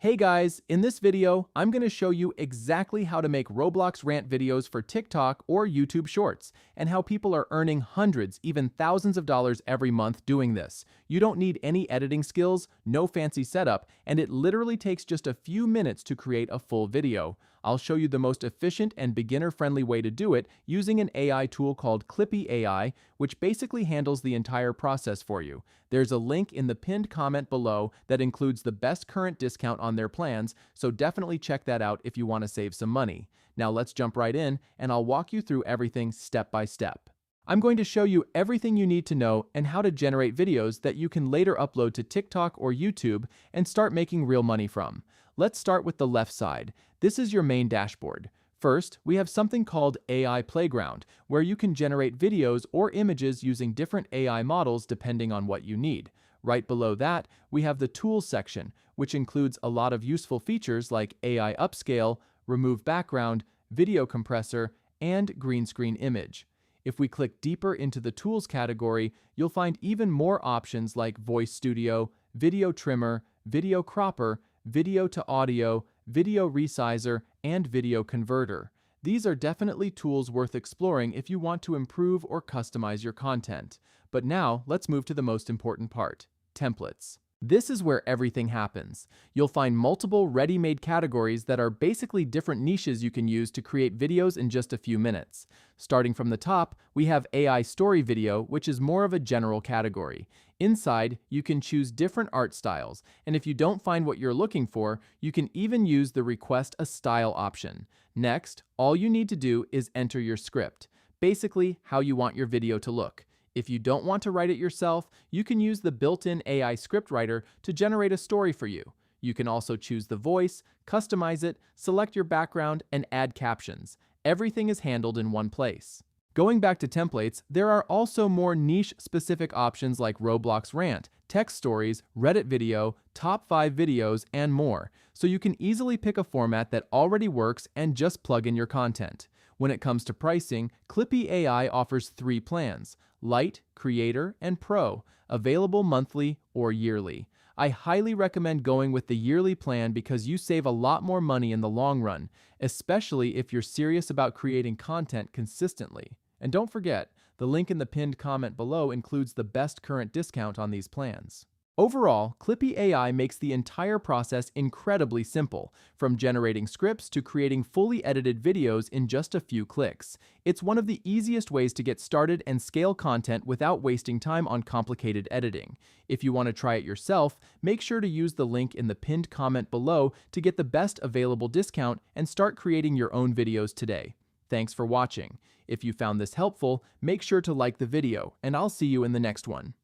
Hey guys, in this video, I'm going to show you exactly how to make Roblox Rant videos for TikTok or YouTube Shorts, and how people are earning hundreds, even thousands of dollars every month doing this. You don't need any editing skills, no fancy setup, and it literally takes just a few minutes to create a full video. I'll show you the most efficient and beginner-friendly way to do it using an AI tool called Clippy AI, which basically handles the entire process for you. There's a link in the pinned comment below that includes the best current discount on their plans, so definitely check that out if you want to save some money. Now let's jump right in, and I'll walk you through everything step by step. I'm going to show you everything you need to know and how to generate videos that you can later upload to TikTok or YouTube and start making real money from. Let's start with the left side. This is your main dashboard. First, we have something called AI Playground, where you can generate videos or images using different AI models depending on what you need. Right below that, we have the Tools section, which includes a lot of useful features like AI Upscale, Remove Background, Video Compressor, and Green Screen Image. If we click deeper into the Tools category, you'll find even more options like Voice Studio, Video Trimmer, Video Cropper, Video to Audio, Video Resizer, and Video Converter. These are definitely tools worth exploring if you want to improve or customize your content. But now, let's move to the most important part: templates. This is where everything happens. You'll find multiple ready-made categories that are basically different niches you can use to create videos in just a few minutes. Starting from the top, we have AI Story Video, which is more of a general category. Inside, you can choose different art styles, and if you don't find what you're looking for, you can even use the Request a Style option. Next, all you need to do is enter your script, basically how you want your video to look. If you don't want to write it yourself, you can use the built-in AI script writer to generate a story for you. You can also choose the voice, customize it, select your background, and add captions. Everything is handled in one place. Going back to templates, there are also more niche-specific options like Roblox Rant, text stories, Reddit video, top 5 videos, and more, so you can easily pick a format that already works and just plug in your content. When it comes to pricing, Clippy AI offers 3 plans: Lite, Creator, and Pro, available monthly or yearly. I highly recommend going with the yearly plan because you save a lot more money in the long run, especially if you're serious about creating content consistently. And don't forget, the link in the pinned comment below includes the best current discount on these plans. Overall, Clippy AI makes the entire process incredibly simple, from generating scripts to creating fully edited videos in just a few clicks. It's one of the easiest ways to get started and scale content without wasting time on complicated editing. If you want to try it yourself, make sure to use the link in the pinned comment below to get the best available discount and start creating your own videos today. Thanks for watching. If you found this helpful, make sure to like the video, and I'll see you in the next one.